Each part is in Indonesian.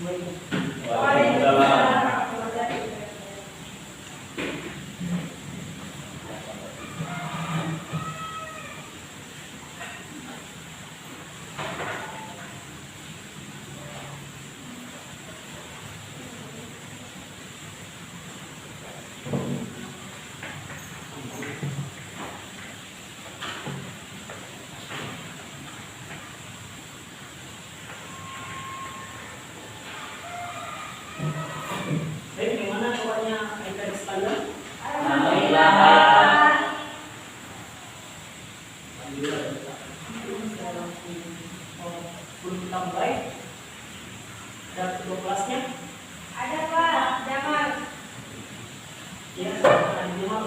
Waalaikumsalam. Baik, gimana kabarnya adik-adik sekalian? Alhamdulillah. Belum baik. Ada kedua kelasnya? Ada Pak, Jamal. Ya, ada Jamal.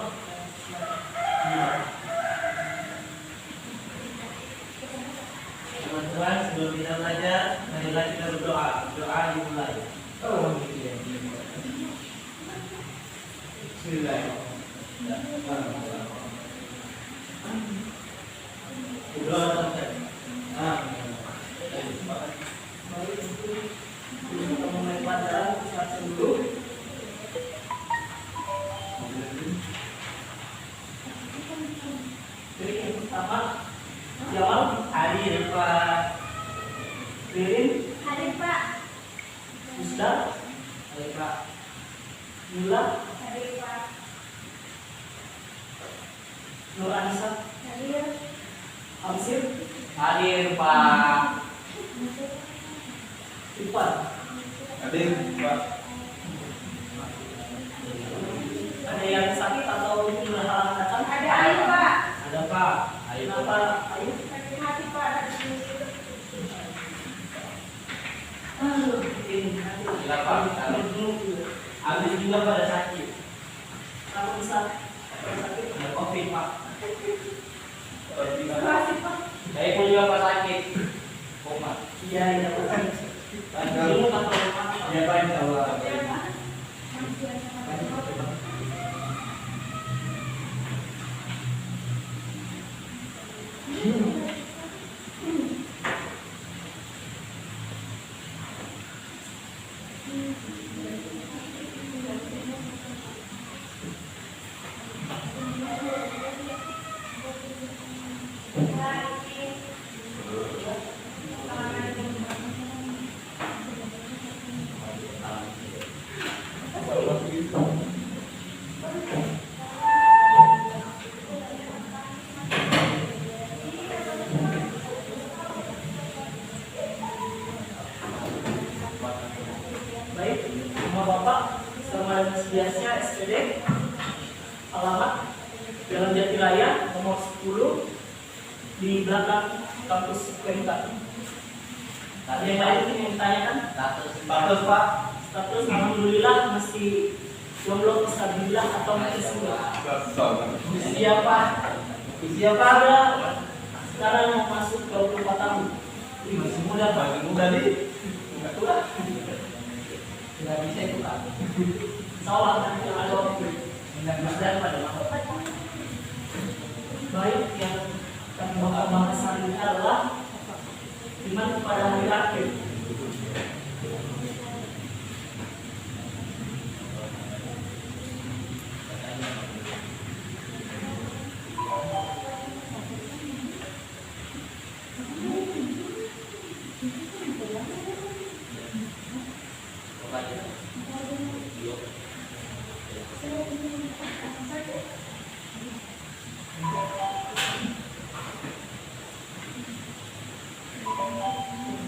Teman-teman, sebelum kita belajar, marilah kita berdoa. Doa dimulai. Oh, gitu ya. Doa sampai. Baik, kita mulai pelajaran satu dulu. Jadi yang pertama, Jamal, Hadir Pak. Ririn, Hadir Pak. Ustaz, Hadir Pak. Yula, Hadir Pak. Nur Anissa, Hadir. Hamsir, Hadir Pak. Ipan. Hadir Pak. Ada yang sakit atau berhalangan datang? Ada Ayu Pak. Ada Pak. Ayo Kenapa Ayu? Sakit hati Pak. Ini Gila, Pak. Habis juga pada sakit. Kalau bisa sakit, Ada COVID Pak. Terima kasih Pak. Saya pun juga Pak sakit. Koma. iya iya. Ini atau apa? Ya Pak, insya Allah. Baik, nama Bapak sama dengan sebiasnya SPD, alamat Jalan Jati Raya nomor 10 di belakang kampus UMK. Ada yang lain yang ditanyakan? Status Pak. Status alhamdulillah masih jomblo fisabilillah atau masih single. Siapa? Siapa ada sekarang mau masuk 24 tahun? Masih muda Pak. Masih muda nih. Enggak tua. Tidak bisa itu Pak. Salah nanti ada waktu. Mudah-mudahan pada mau. Baik, yang kami bakal bahas hari ini adalah iman kepada hari akhir.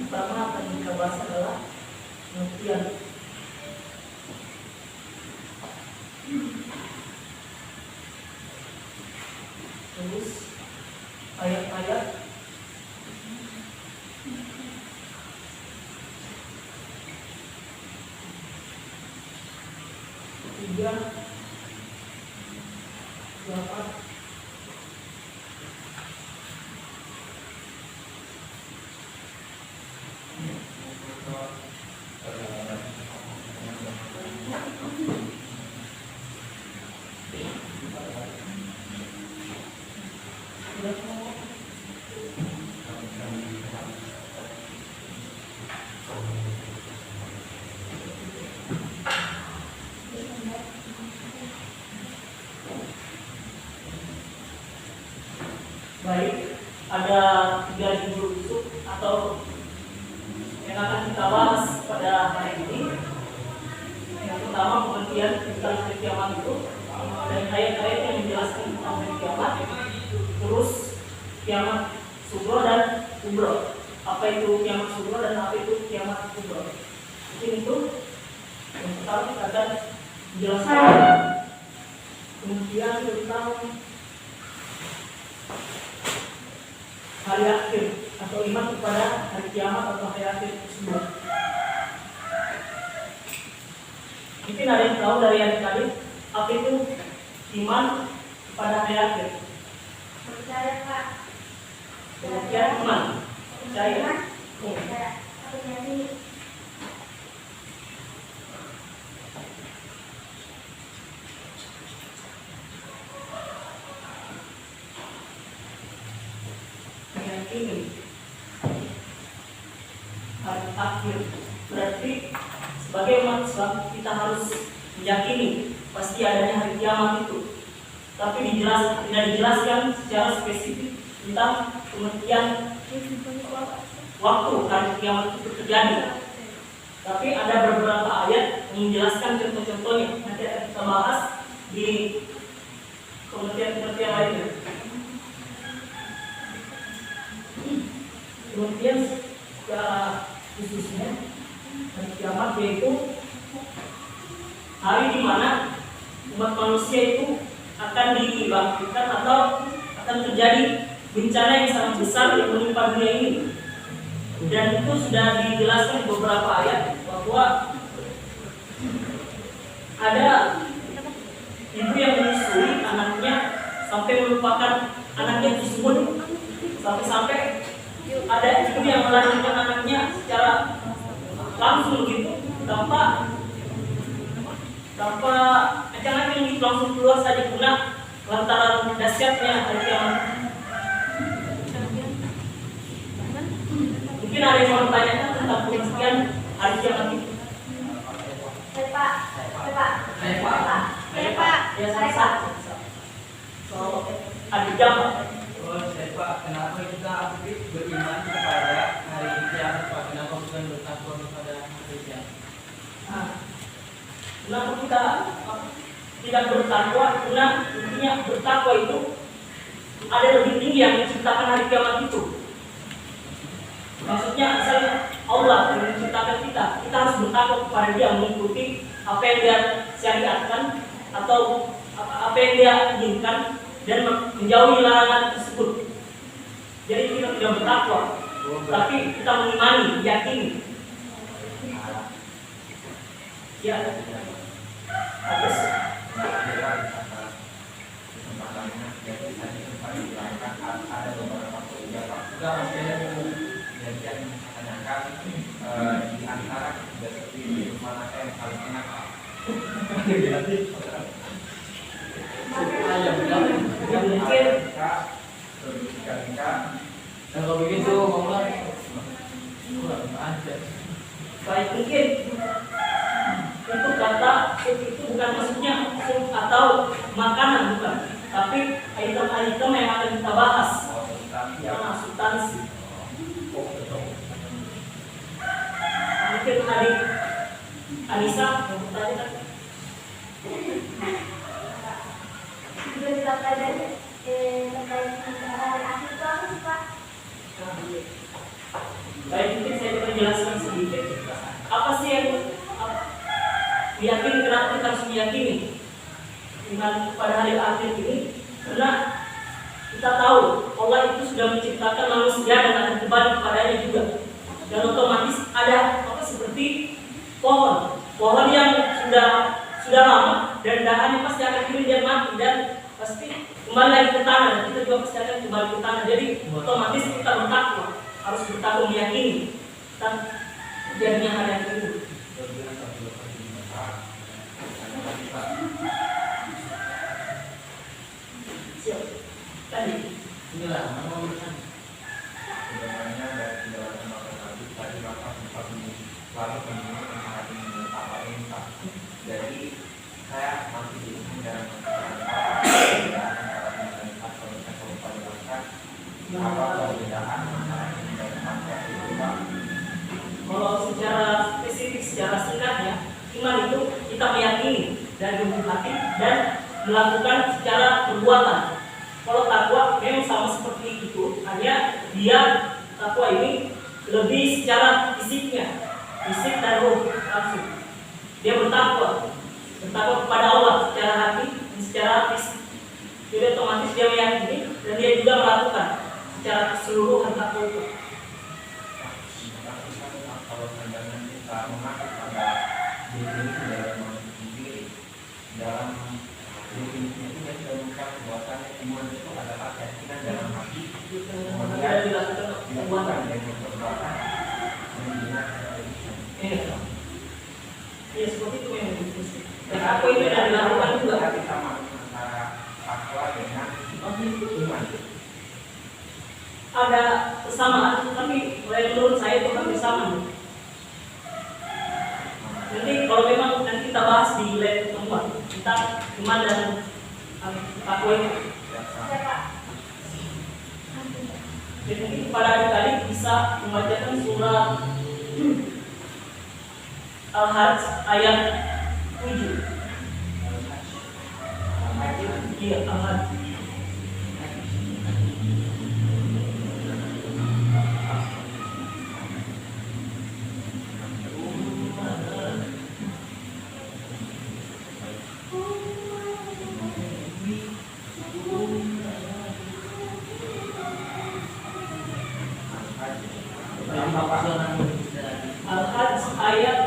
Pertama akan kita bahas adalah pengertian. Terus ayat-ayat ketiga dapat 3 judul itu atau yang akan kita bahas pada hari ini. Yang pertama pengertian tentang hari kiamat itu dan ayat-ayat yang menjelaskan tentang hari kiamat. Terus kiamat sugro dan kubro. Apa itu kiamat sugro dan apa itu kiamat kubro? Mungkin itu yang pertama kita akan menjelaskan pengertian tentang hari akhir atau iman kepada hari kiamat atau hari akhir tersebut. Mungkin ada yang tahu dari yang tadi apa itu iman kepada hari akhir? Percaya Pak. Pengertian iman. Percaya. Percaya. Aku yakini. Meyakini hari akhir berarti sebagai umat Islam kita harus meyakini pasti adanya hari kiamat itu, tapi tidak dijelaskan secara spesifik tentang pengertian waktu hari kiamat itu terjadi. Tapi ada beberapa ayat yang menjelaskan contoh-contohnya. Nanti akan kita bahas di pengertian-pengertian lainnya. Kemudian secara khususnya hari kiamat yaitu hari di mana umat manusia itu akan dibangkitkan atau akan terjadi bencana yang sangat besar yang menimpa dunia ini. Dan itu sudah dijelaskan di beberapa ayat bahwa ada ibu yang menyusui anaknya sampai melupakan anaknya tersebut, sampai-sampai ada ibu yang melahirkan anaknya secara langsung gitu, tanpa anak-anak yang langsung keluar saja guna lantaran dahsyatnya hari kiamat. Mungkin ada yang mau bertanya tentang pengertian hari kiamat itu. Saya Pak. Ya sama-sama. So, ada jam. Saya Pak, kenapa kita beriman kepada hari kiamat Pak? Kenapa bukan bertakwa kepada hari kiamat? Kenapa kita tidak bertakwa? Karena intinya bertakwa itu ada lebih tinggi yang menciptakan hari kiamat itu. Maksudnya misalnya Allah yang menciptakan kita harus bertakwa kepada Dia, mengikuti apa yang Dia syariatkan atau apa yang Dia inginkan dan menjauhi larangan tersebut. Jadi kita tidak bertakwa, tapi kita mengimani, yakini. Ya, habis. Kita masih menanyakan di antara tiga seperti mana yang paling enak. Yang mungkin kalau begitu ngomong baik mungkin itu kata itu bukan maksudnya sup atau makanan, bukan, tapi item-item yang akan kita bahas karena substansi. Mungkin adik Anissa yang bertanya kan? Juga kita pelajari terkait dengan hari akhir itu apa sih Pak? Baik, mungkin saya coba jelaskan sedikit. Apa sih yang meyakini, kenapa kita harus meyakini dengan pada hari akhir ini? Karena kita tahu Allah itu sudah menciptakan manusia dan akan kembali kepadanya juga. Dan otomatis ada apa seperti pohon yang sudah lama dan dahannya pasti akan kering dan mati dan pasti kembali lagi ke tanah, dan kita juga pasti akan kembali ke tanah. Jadi otomatis kita bertakwa, harus bertakwa meyakini tentang terjadinya hari akhir itu. Siap. Tadi inilah nama sebenarnya dari penjelasan Bapak tadi Bapak sempat selalu menyinggung tentang apa ini. Jadi saya masih bingung dalam apa perbedaan antara apa perbedaan kalau secara spesifik, secara singkatnya, iman itu kita meyakini dari lubuk hati dan melakukan secara perbuatan. Kalau takwa memang sama seperti itu, hanya dia takwa ini lebih secara fisiknya, fisik dan roh langsung. Dia bertakwa kepada Allah secara hati dan secara fisik. Jadi otomatis dia meyakini dan dia juga melakukan secara keseluruhan takwa itu. Kalau seandainya kita mengaku pada definisi dalam sendiri, dalam definisinya itu yang sudah mengungkap bahwasannya iman itu adalah keyakinan dalam hati, kemudian dilakukan dengan perbuatan Iya, seperti itu yang definisi. Dan takwa itu tidak dilakukan juga. Tapi sama antara takwa dengan iman. Ada kesamaan, tapi menurut saya itu hampir sama. Nanti kalau memang nanti kita bahas di lain pertemuan tentang iman dan takwa itu. Jadi mungkin pada adik-adik bisa membacakan surat Al-Hajj ayat 7. Iya, Al-Hajj. Al-Hajj ayat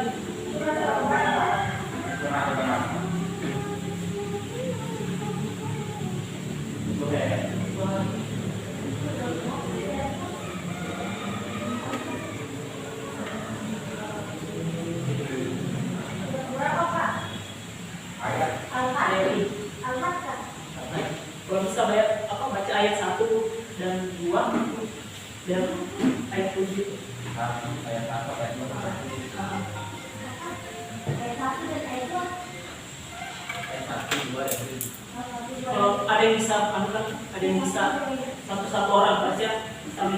Berapa Pak? Ayat Al-Hajj. Al-Hajj kan? kalau bisa baca ayat 1 dan 2 dan ayat 7. ayat 1 ayat 2. Ayat 1 dan ayat 2. Ayat 1, 2, ayat 3. Kalau ada yang bisa ada yang bisa satu orang baca kami.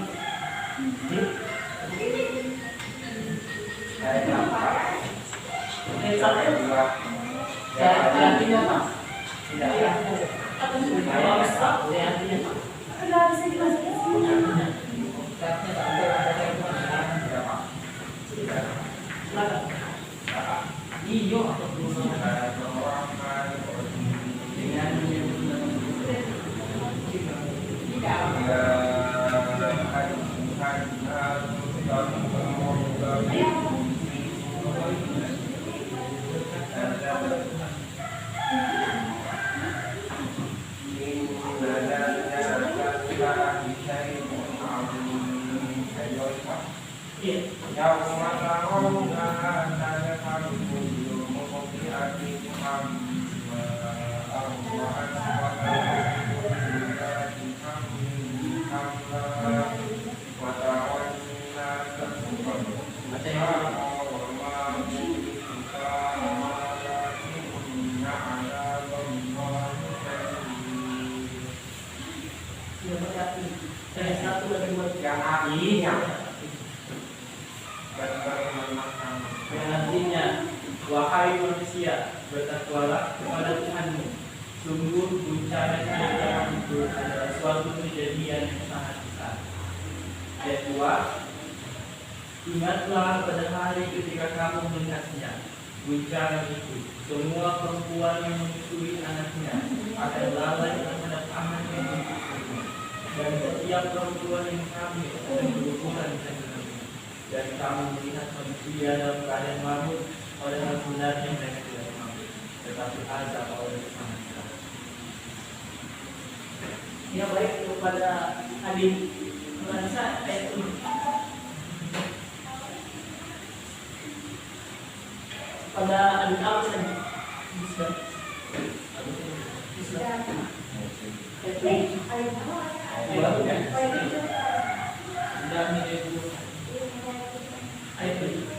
Ayat 4 Ayat 1 ayat 2. ayat 3 Mas. Tidak. Kalau bisa ayat 3. Enggak bisa dimasukin semua. Silakan. Iyo atau belum? Ayat 1 dan 2. Yang artinya Yang artinya, wahai manusia, bertakwalah kepada Tuhanmu. Sungguh guncangan yang itu adalah suatu kejadian yang sangat besar. Ayat 2, ingatlah pada hari ketika kamu melihatnya. Guncangan itu, semua perempuan yang menyusui anaknya akan lalai terhadap anak yang menyusuinya. Dan setiap perempuan yang hamil akan berhubungan dengan anaknya. Dan kamu melihat manusia dalam keadaan mamut, padahal sebenarnya mereka tidak mamut, tetapi azab Allah sangat berat. Ya baik kepada adik Nurhanisa ayat 7. Pada adik Alus tadi. Bisa. Ayat 7. Ayat berapa? Ayat 7. Tidak menjadi Ayat 7.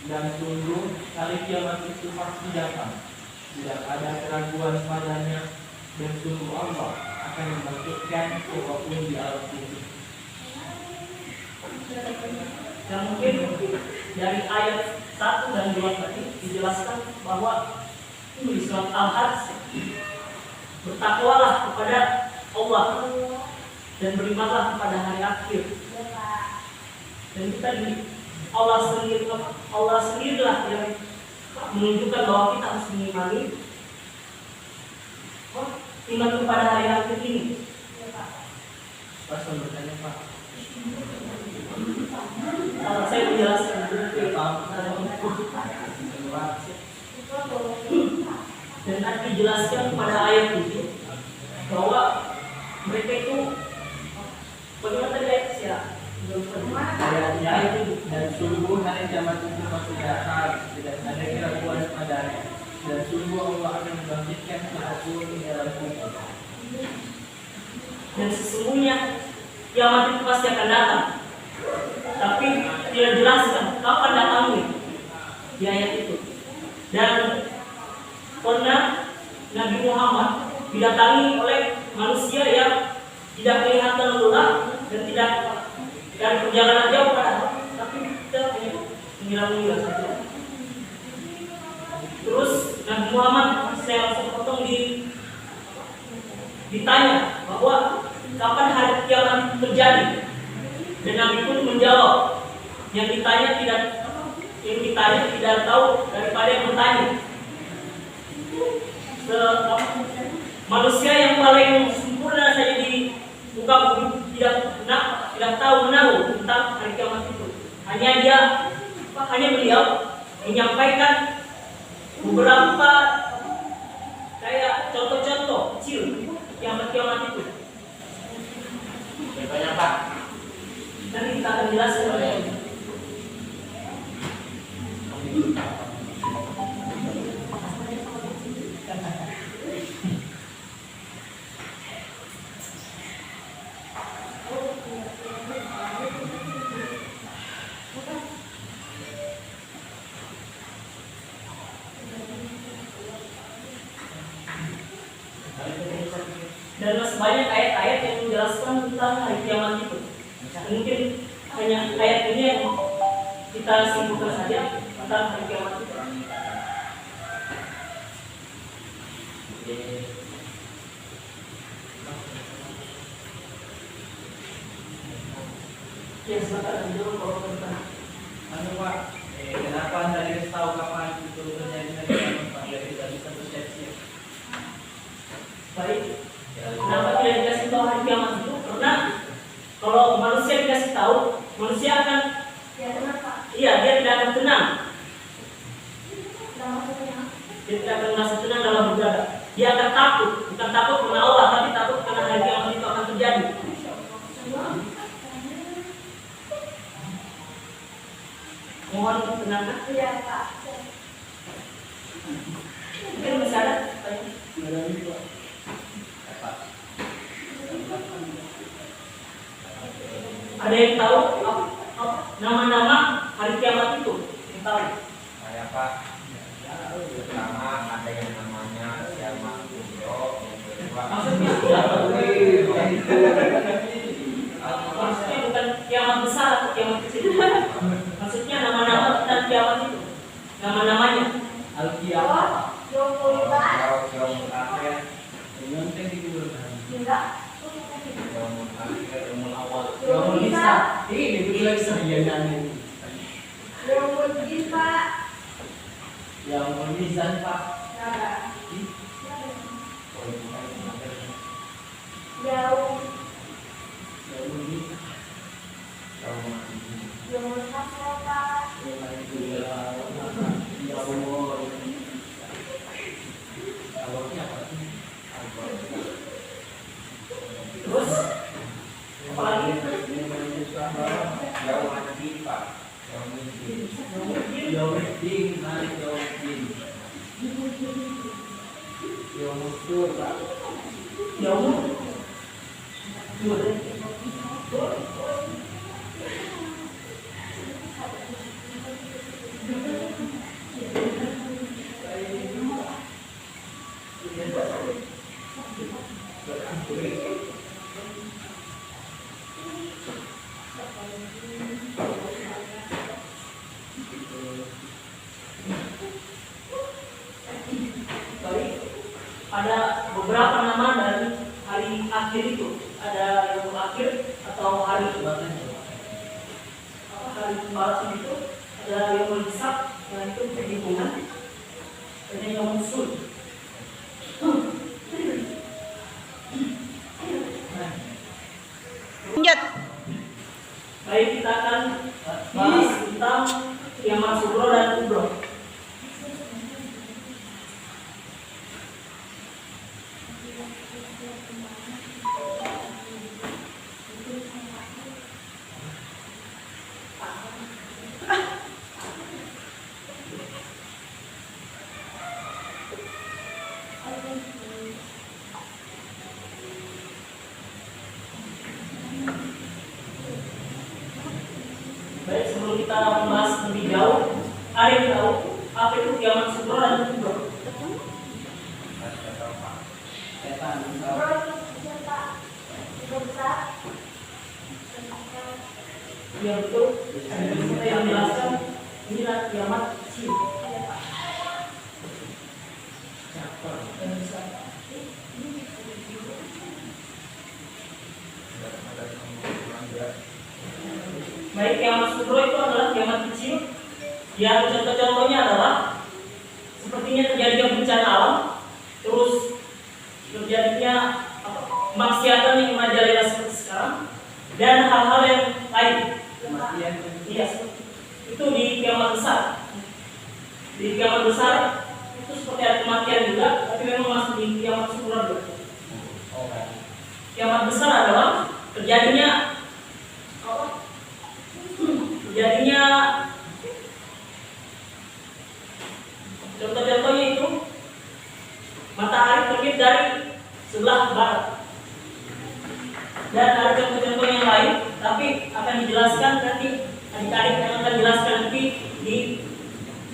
Dan sungguh hari kiamat itu pasti datang. Tidak ada keraguan padanya. Dan sungguh Allah akan membangkitkan siapapun di alam kubur. Dan mungkin dari ayat 1 dan 2 tadi dijelaskan bahwa di surat Al-Hajj, bertakwalah kepada Allah dan berimanlah kepada hari akhir. Dan kita Allah sendirilah yang menunjukkan bahwa kita harus mengimani iman kepada hari akhir ini. Pas bertanya Pak. Saya menjelaskan dan tadi dijelaskan pada ayat itu bahwa mereka itu bagaimana tadi ayat ya? Ayatnya dan sungguh hari kiamat itu pasti datang. Tidak ada keraguan padanya. Dan sungguh Allah akan membangkitkan siapapun di dalam kubur. Dan sesungguhnya kiamat itu pasti akan datang. Tapi tidak jelaskan kapan datangnya di ayat itu. Dan pernah Nabi Muhammad didatangi oleh manusia yang tidak kelihatan lelah dan tidak dari perjalanan jauh tapi kita hanya mengira-ngira saja. Terus Nabi Muhammad saya langsung potong ditanya bahwa kapan hari kiamat terjadi. Dan Nabi pun menjawab, yang ditanya tidak tahu daripada yang bertanya. Manusia yang paling sempurna saja di muka bumi tidak tahu menahu tentang hari kiamat itu. Hanya beliau menyampaikan beberapa kayak contoh-contoh kecil kiamat itu. Contohnya Pak. Nanti kita akan jelaskan oleh dan masih banyak ayat-ayat yang menjelaskan tentang hari kiamat itu. Mungkin hanya ayat ini yang kita simpulkan saja tentang hari kiamat itu. Ya, silakan dulu kalau bertanya. Pak, kenapa Anda tidak tahu kapan itu terjadi hari kiamat Pak? Biar tidak bisa bersiap-siap. Baik. Kenapa tidak dikasih tahu hari kiamat itu? Karena kalau manusia dikasih tahu, manusia akan dia tidak akan tenang. Dia tidak akan merasa tenang dalam beribadah. Dia akan takut, bukan takut karena Allah, tapi takut karena hari kiamat itu akan terjadi. Mohon tenang. Iya, Pak. Mungkin masih ada? Ada yang tahu nama-nama hari kiamat itu? Yang tahu? Saya Pak. Pertama ada yang namanya kiamat kubro, yang kedua Maksudnya bukan kiamat besar atau kiamat kecil. Maksudnya nama-nama tentang kiamat itu. Nama-namanya. Al-Qiyamah. Yaumul akhir, Yang penting dikuburkan. yaumul akhir, yaumul awal. Yaumul hisab. Ini betul sahihan ini. Yaumul mizan Pak. Yaumul mizan. Terus apalagi? Yaumul din Pak. Yaumul din. Yaumiddin, malik yaumiddin. Yaumuddin Pak. Yaumul. Baik, ada beberapa nama dari hari akhir itu. Ada yang akhir atau hari hari pembalasan itu. Ada yang mendesak, yang itu perhitungan. Ada yang musul. Lanjut. Baik, kita akan bahas tentang kiamat sugro dan kubro. Baik, sebelum kita membahas lebih jauh, ada yang tahu apa itu kiamat sugro dan kubro? Bro, itu Pak. Itu besar. Ya betul. Kita yang menjelaskan inilah kiamat kecil. Dan besar. Baik, kiamat sugro itu adalah kiamat kecil. Yang contoh-contohnya adalah sepertinya terjadinya bencana alam, terus terjadinya kemaksiatan yang merajalela seperti sekarang, dan hal-hal yang lain. Iya, itu di kiamat besar. Di kiamat besar itu seperti ada kematian juga, tapi memang masih di kiamat sugro dulu. Kiamat besar adalah terjadinya contoh-contohnya itu matahari terbit dari sebelah barat. Dan ada contoh-contoh yang lain, tapi akan dijelaskan nanti adik-adik yang akan dijelaskan nanti di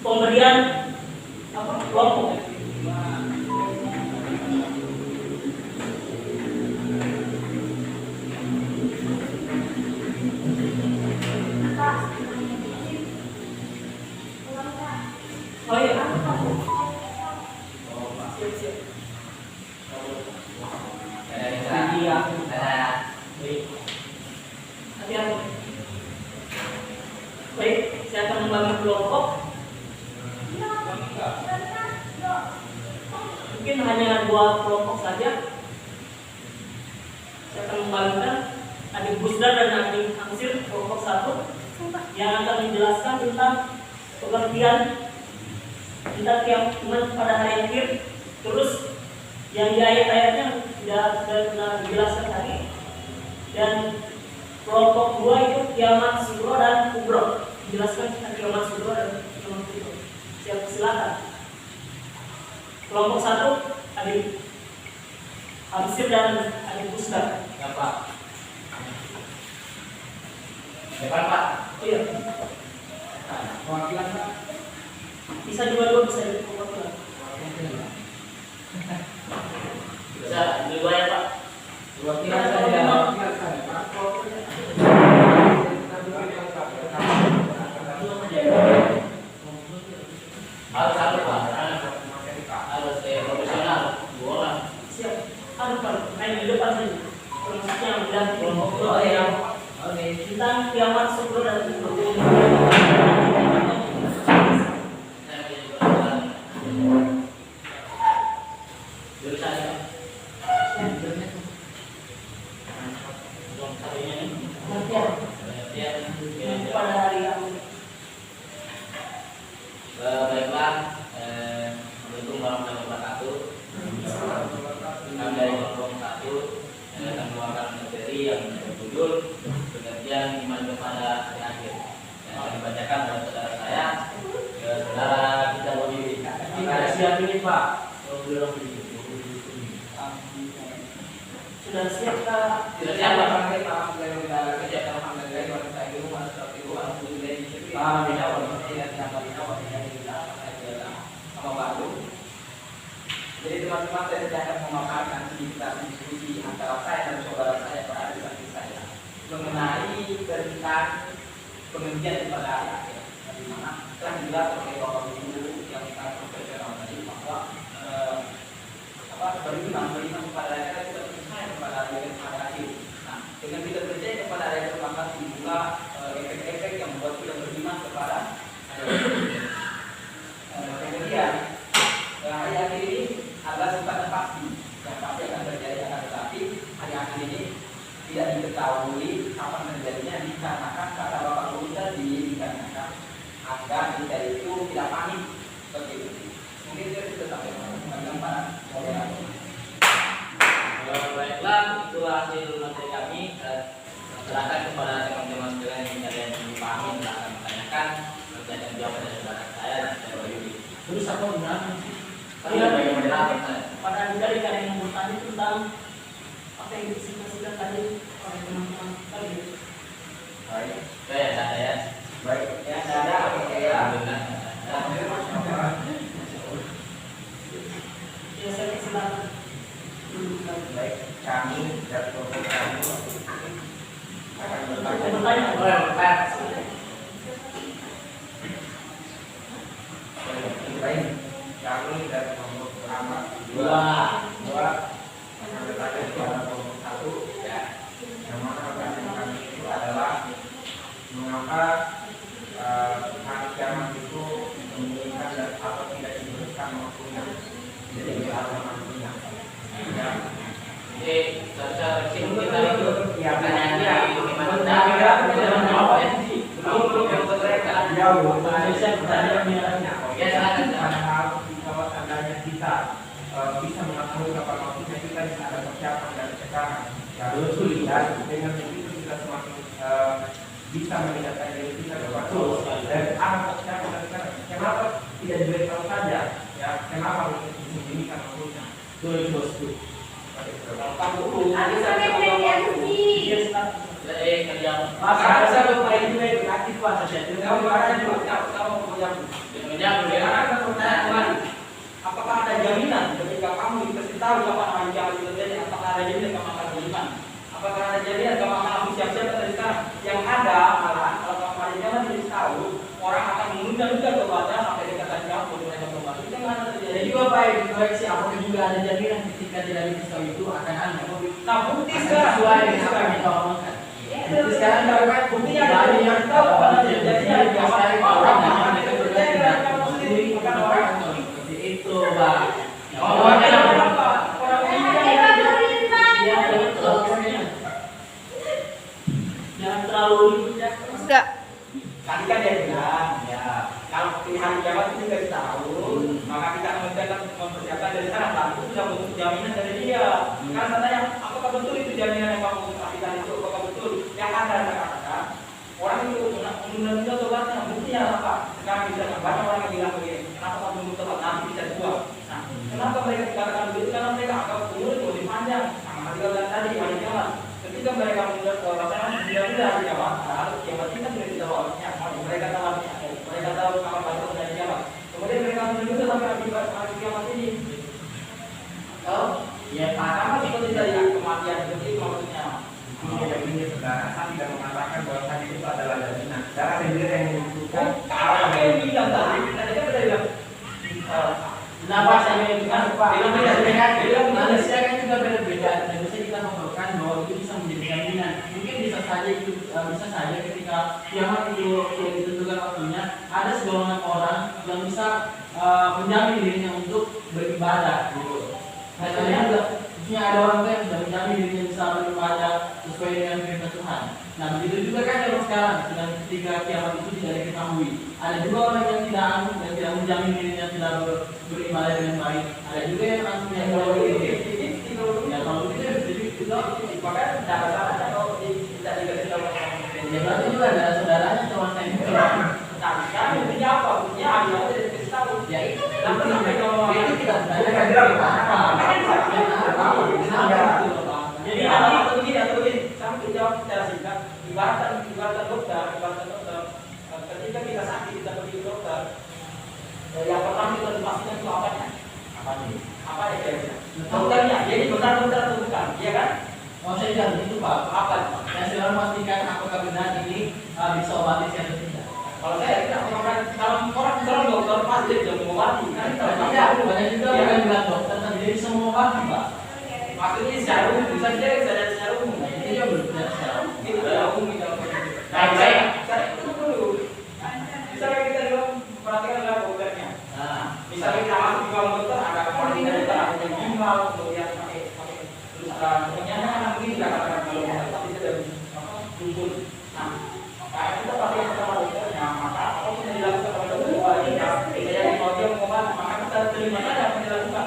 pemberian kelompok. Oh iya. Siap-siap. Hati-hati. Baik, saya akan membagi kelompok. Mungkin hanya 2 kelompok saja. Saya akan membagikan adik Busdar dan adik Angsir kelompok 1 yang akan menjelaskan tentang pengertian tentang kiamat pada hari akhir. Terus yang di ayat-ayatnya sudah pernah dijelaskan tadi. Dan kelompok 2 itu kiamat sugro dan kubro. Dijelaskan tentang kiamat sugro dan kiamat kubro. Silakan. Kelompok 1 adik Angsir dan adik Busdar. Ya Pak. Depan Pak. Iya. Perwakilan Pak. Bisa dua-dua, bisa jadi perwakilan. Bisa dua ya Pak. Perwakilan saja. Harus satu Pak. Harus profesional. 2 orang. Siap. Ada Pak. Main di depan saja. Maksudnya yang mendampingi kelompok 2 ya. Oke. Tentang kiamat sugro dan kubro. Pada hari yang Baiklah, Assalamualaikum warahmatullahi wabarakatuh. Kami dari kelompok 1 akan mengeluarkan materi yang berjudul pengertian iman kepada hari akhir. Yang akan dibacakan oleh saudara saya, saudara kita Bobby. Kita siap ini Pak. sudah siap Kak? Sudah siap Pak. Alhamdulillah kerja alhamdulillah wa nasta'inu wa nastaghfiruh wa na'udzu billahi min syururi anfusina wa min sayyiati a'malina wa man yahdihillahu fala mudilla lahu. Jadi teman-teman, saya akan memaparkan sedikit diskusi antara saya dan saudara saya pada adik saya mengenai tentang pengertian pada hari akhir, di mana telah jelas seperti Bapak Ibu yang kita sampaikan tadi bahwa beriman kepada mereka kita percaya kepada hari akhir. Nah, dengan kita percaya kepada hari akhir maka timbullah efek-efek yang membuat kita beriman kepada hari akhir. Kemudian hari akhir ini adalah sifatnya pasti, yang pasti akan terjadi akan tetapi hari akhir ini tidak diketahui kapan terjadinya dikarenakan kata Bapak Guru tadi dikarenakan agar kita itu tidak panik seperti itu. Mungkin kita bisa sampaikan bagaimana moderator. Baiklah, itu hasil materi kami. Serahkan kepada teman-teman sekalian yang ada yang ingin pahami silahkan menanyakan. Pertanyaan jawab dari saudara saya dan saya Wahyudi. Terus apa gimana sih? Iya, bagi moderator. Pada dari kalian yang bertanya tentang apa yang diskusikan tadi oleh teman-teman tadi. Baik, Oke, ada ya. baik. Yang ada oke ya. Ya saya persilakan. Baik, kami dan kelompok kami akan bertanya. Bertanya. Baik, kami dan kelompok pertama Dua. akan bertanya kepada kelompok satu ya. Yang mana pertanyaan kami itu adalah mengapa hari kiamat itu menginginkan dan atau tidak diberikan waktunya. Jadi berapa waktunya? Ya. Jadi, secara singkat kita itu Ya, pertanyaannya bagaimana? Jangan jawab ya. Belum yang mereka. Jauh. Saya pertanyaannya. Ya, silakan. Padahal kalau seandainya kita bisa mengetahui kapan waktunya kita bisa ada persiapan dari sekarang. Ya, betul. Dan dengan begitu kita semakin bisa meningkatkan diri kita kepada Allah. Dan apa persiapan dari sekarang? Kenapa tidak diberitahu saja? Ya, kenapa disembunyikan waktunya? Kalau kamu dulu, Aku sampai yang sih. Iya, silakan. kerja Masa saya bermain juga itu aktif Pak saja. Kamu ada juga, kamu menjawab. menjawab ya. Sekarang kan pertanyaan, apakah ada jaminan ketika kamu dikasih tahu kapan hari kiamat itu terjadi? Apakah ada jaminan kamu akan beriman? Apakah ada jaminan kamu akan langsung siap-siap dari sekarang? Yang ada malah kalau kamu hari kiamat dikasih tahu, orang akan menunda-nunda kepada sampai dekat hari kiamat untuk mereka kembali. Itu yang ada terjadi. Jadi juga baik koreksi apakah juga ada jaminan ketika tidak dikasih itu akan ada. Nah, bukti Akan sekarang sesuai dengan apa yang kita omongkan. Jadi sekarang kan buktinya ada Dari yang tahu kapan terjadinya hari kiamat. Orang akan mereka percaya dengan kamu sendiri, bukan orang. seperti itu, Pak. Orang apa? Orang ini Ya, jangan terlalu ribut ya. Enggak. tadi kan dia bilang ya kalau di hari kiamat itu dikasih tahu maka kita mempersiapkan dari sekarang dan itu sudah bentuk jaminan dari dia karena katanya apakah betul itu jaminan yang kamu kasihkan itu apakah betul yang ada katakan orang itu menunda tobatnya buktinya apa sekarang bisa banyak orang yang bilang begini kenapa kamu menunda tobat nanti bisa dibuang nah kenapa mereka dikatakan begitu karena mereka anggap umur itu lebih panjang sama dengan tadi hari kiamat ketika mereka menunda tobatnya tidak hari kiamat harus kiamat kita tidak dijawabnya mereka tahu kapan batas dari kiamat kemudian mereka menunda sampai hari kiamat ini tahu Ya, Pak. sama seperti tadi kematian seperti itu maksudnya ini saudara saya tidak mengatakan bahwa tadi itu adalah jaminan saudara sendiri yang menentukan apa yang bilang tadi tadi kan sudah bilang Kenapa saya bilang Pak? Bilang beda. Manusia kan juga beda-beda. Dan bisa kita ngobrolkan bahwa itu bisa menjadi jaminan. Mungkin bisa saja ketika kiamat itu sudah ditentukan waktunya, ada segolongan orang yang bisa menjamin dirinya untuk beribadah. Gitu. Nah, kadang juga maksudnya ada orang yang sudah menjamin dirinya bisa beribadah sesuai dengan perintah Tuhan. Nah, begitu juga kan kalau sekarang dengan ketika kiamat itu tidak diketahui. Ada juga orang yang tidak dan tidak menjamin dirinya tidak beribadah dengan baik. Ada juga yang langsung yang kalau ya kalau itu jadi itu maka cara-cara kalau tidak dikasih tahu ya berarti juga ada saudaranya cuma saya itu. tapi kan intinya apa buktinya ada yang tidak dikasih tahu Ya itu tapi sampai kalau itu tidak ada jadi atau begini sampai jawab secara singkat ibaratkan dokter ketika kita sakit kita pergi ke dokter yang pertama kita dipastikan itu apanya apa ya kira-kira dokternya jadi benar dokter atau bukan iya kan mau saya bilang itu Pak. apa Yang sedang memastikan apakah benar ini bisa obatis atau tidak. Kalau saya tidak kalau orang dokter pasti dia mau mati kan Tidak, banyak juga bukan bilang dokter, tapi dia bisa mengobati, Pak. maksudnya secara umum bisa secara umum. Nah, ini dia berbicara secara umum. Itu adalah umum gitu. Nah, saya itu dulu. Misalnya kita juga perhatikan adalah dokternya. Nah, Misalnya kita masuk di ruang dokter ada kepala dokter, ada yang gimbal, kemudian pakai terus ternyata anak ini nggak katakan kalau tapi kita tuntun. Nah, kita pakai pertama dokternya, maka apapun yang dilakukan oleh dokter saya kalau dia mengobat, maka kita terima saja apa yang dilakukan.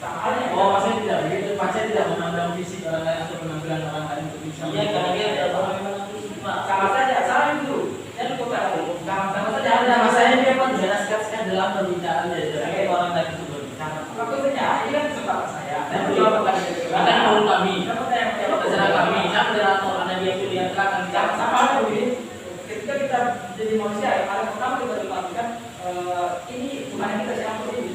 Sama halnya. oh, pasien tidak begitu. Pasien tidak memandang fisik orang lain atau penampilan orang lain untuk bisa. Iya, karena dia tidak tahu memang Sama saja, salah itu. Saya lupa sama saja. Ada masanya dia pun jelaskan dalam pembicaraan dia. Jadi orang tadi itu berbicara. Maksudnya, ini kan kesempatan saya. Dan menjawab akan menurut kami. Terserah kami. Saya moderator, anda dia pilihan akan Jangan sama ini. Ketika kita jadi manusia, hal yang pertama kita lakukan ini bukan kita yang ini.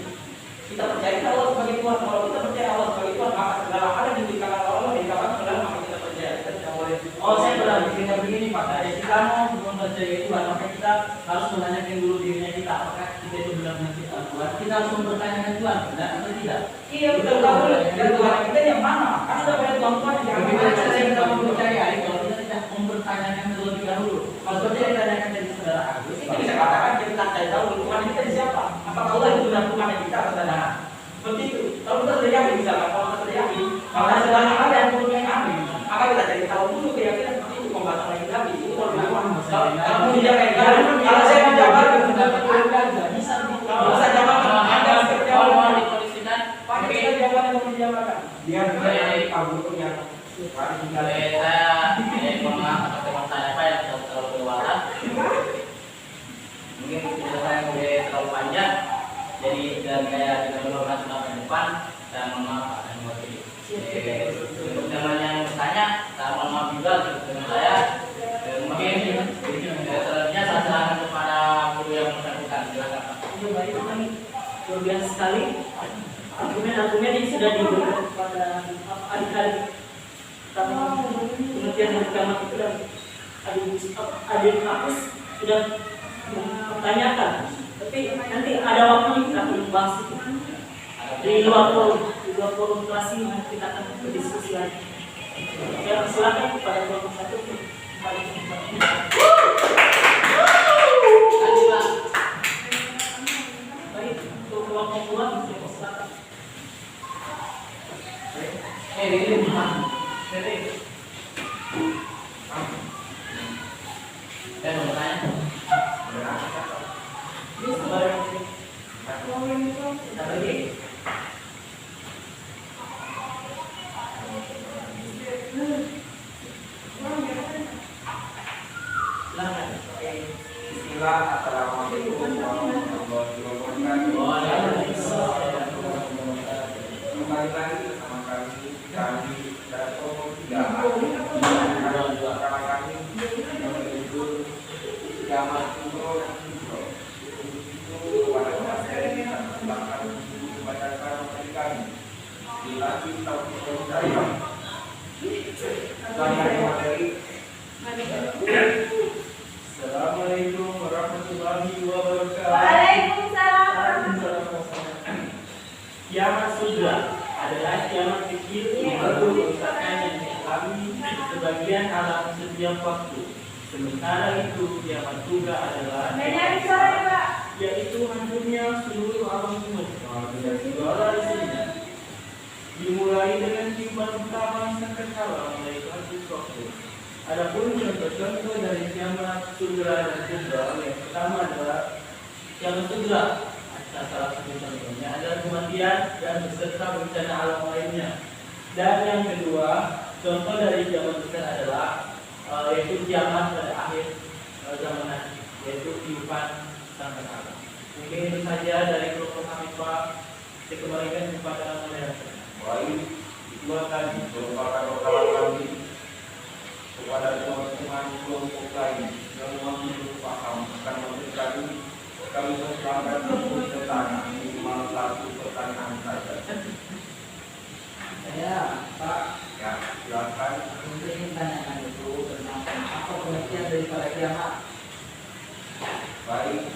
Kita percaya Allah sebagai Tuhan. Kalau kita percaya Allah sebagai Tuhan, maka segala hal yang diberikan oleh Allah dikatakan adalah maka kita percaya. Kita tidak boleh. Oh, saya pernah bikinnya begini, Pak. Dari kita mau mempercayai Tuhan, maka kita harus menanyakan dulu dirinya kita, apakah kita itu benar-benar kita Tuhan. Kita harus mempertanyakan Tuhan, benar atau tidak. Iya, betul tahu. Dan Tuhan kita yang mana? Kan sudah banyak Tuhan yang Bagaimana cara kita mempercayai kalau kita tidak mempertanyakan terlebih dahulu? Kalau seperti yang ditanyakan dari saudara Agus, kita bisa katakan kita cari tahu Tuhan kita siapa. Apakah Allah itu benar Tuhan yang kita saudara? Seperti itu. Kalau kita sudah yakin misalkan, kalau kita sudah yakin, maka segala hal yang perlu yang kami, maka kita cari tahu dulu keyakinan seperti itu pembahasan lagi kami. Itu kalau kalau menjaga kalau saya menjaga bisa kalau saya jawab Anda seperti kalau mau apa? dikondisikan, Pakai kita jawaban yang menjawabkan. Biar saya kabur yang Kalau saya mohon maaf atas teman saya Pak yang tidak terlalu dewasa. Mungkin penjelasan boleh terlalu panjang. Jadi dan kayak tidak berhormat sampai depan. Saya mohon maaf akan mewakili. Untuk teman yang bertanya, saya mohon maaf juga dengan saya. Mungkin selanjutnya saya serahkan kepada guru yang bersangkutan. Silakan Pak. Iya, baik, kami luar biasa sekali. Argumen-argumen ini sudah diberikan kepada adik-adik tentang pengertian dari kiamat itu, dan adik kampus sudah mempertanyakan. Tapi nanti ada waktunya kita akan membahas itu di luar forum kelas ini, kita akan berdiskusi lagi. Ya, silakan kepada kelompok satu. Baik, untuk kelompok dua, silakan. Ini gimana? Saya mau bertanya. Ini sebarang lagi. Silakan. Bismillah, assalamualaikum warahmatullahi wabarakatuh. Kembali lagi bersama kami dari Kelompok 3 karena kami menuju zaman Kubro dan Kubro. Untuk itu pada materi kita persilahkan untuk membacakan materi kami. Dilatih Tauhid dan Hidayah. Dari materi. Assalamualaikum warahmatullahi wabarakatuh. Waalaikumsalam warahmatullahi wabarakatuh. Kiamat sudah adalah kiamat kecil yang baru merupakan yang dialami sebagian alam setiap waktu. Sementara itu kiamat juga adalah yaitu hancurnya seluruh alam semesta dan segala isinya. Dimulai dengan tiupan pertama sangkakala malaikat Israfil. Adapun contoh-contoh dari kiamat sugra dan kubra, yang pertama adalah kiamat sugra. Salah satu contohnya adalah kematian dan beserta bencana alam lainnya. Dan yang kedua, contoh dari kiamat besar adalah yaitu kiamat pada akhir zaman nanti, yaitu tiupan sangkakala. Mungkin itu saja dari kelompok kami Pak. Saya kembalikan kepada moderator. Baik, itulah tadi merupakan rekaman kami kepada teman-teman kelompok lain yang belum paham akan materi kami persilakan untuk bertanya minimal satu pertanyaan saja. Saya Pak Ya, silakan. ingin tanyakan itu tentang apa pengertian daripada kiamat. Baik,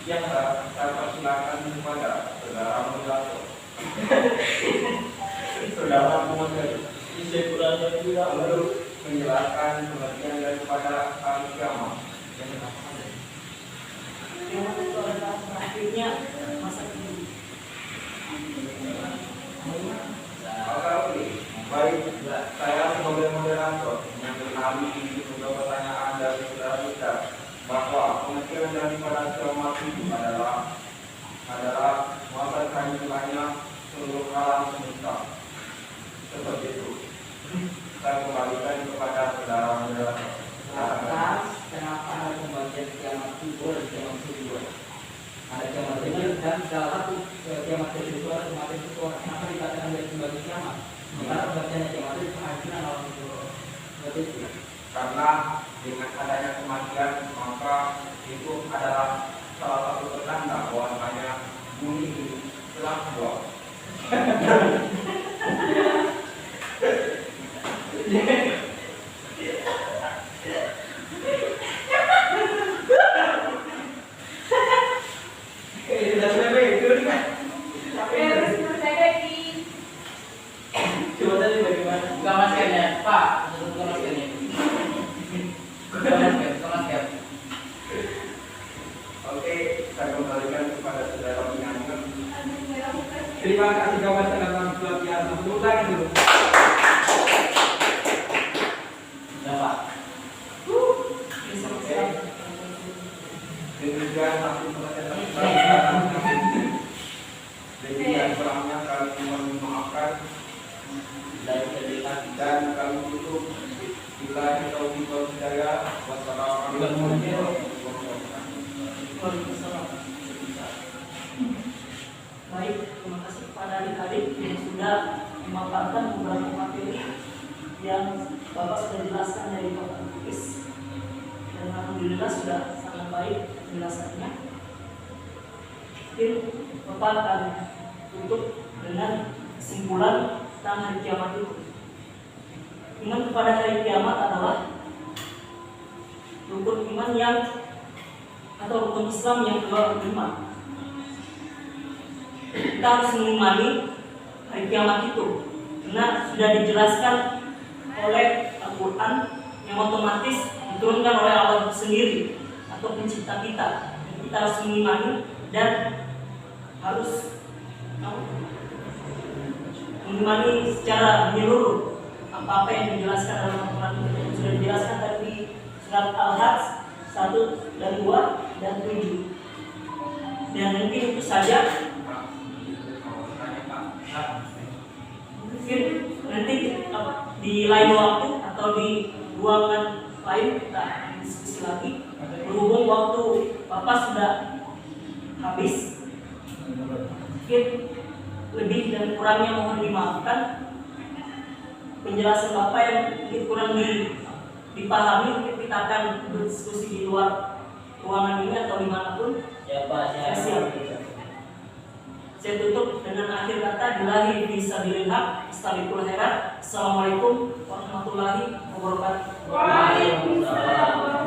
yang saya persilakan kepada saudara moderator. Saudara moderator Bisa kurangnya juga untuk menjelaskan pengertian daripada hari kiamat. kiamat itu adalah berakhirnya masa hidup. Oke, baik. Saya sebagai moderator mengenali juga pertanyaan dari saudara kita bahwa pengertian daripada kiamat itu adalah masa kehancurannya seluruh alam semesta. Seperti itu. Saya kembalikan kepada saudara moderator. Kenapa ada pembagian kiamat kubur dan kiamat kubur? Ada kiamat kecil dan salah satu kiamat kecil itu ada kiamat kubur. Kenapa dikatakan dari sebagai kiamat? Karena pembagian kiamat itu penghancuran alam kubur. Seperti itu. Karena dengan adanya kematian maka itu adalah salah satu pertanda bahwasanya bumi ini telah buang. Tapi harus memperbaiki. Coba tadi bagaimana? Buka maskernya, Pak. Buka maskernya. Buka masker. Oke, saya kembalikan kepada saudara penyanyi. Terima kasih kawan teman-teman luar biasa. Tepuk tangan dulu. Ya Pak. Demikian satu pertanyaan. Demikian kurangnya kami mohon memaafkan dan kami tutup. Bila kita ujian saya, wassalamualaikum warahmatullahi wabarakatuh. Baik, terima kasih kepada adik-adik yang sudah memaparkan beberapa materi yang Bapak sudah jelaskan dari Bapak Lukis, dan alhamdulillah sudah sangat baik penjelasannya. Mungkin Bapak akan tutup dengan kesimpulan tentang hari kiamat itu. Iman kepada hari kiamat adalah rukun iman yang atau rukun Islam yang ke-5. Kita harus mengimani hari kiamat itu karena sudah dijelaskan oleh Al-Quran yang otomatis diturunkan oleh Allah sendiri atau pencipta kita. Kita harus mengimani dan harus mengimani secara menyeluruh apa-apa yang dijelaskan dalam Al-Quran yang sudah dijelaskan tadi di surat Al-Hajj 1 dan 2 dan 7. Dan mungkin itu saja. Mungkin nanti di lain waktu atau di ruangan lain kita diskusi lagi. Berhubung waktu Bapak sudah habis, mungkin lebih dan kurangnya mohon dimaafkan. Penjelasan Bapak yang mungkin kurang dipahami, mungkin kita akan berdiskusi di luar ruangan ini atau dimanapun. Ya Pak, Saya siap. Saya tutup dengan akhir kata billahi fisabilillah istabiqul khairat. Assalamualaikum warahmatullahi wabarakatuh. Waalaikumsalam.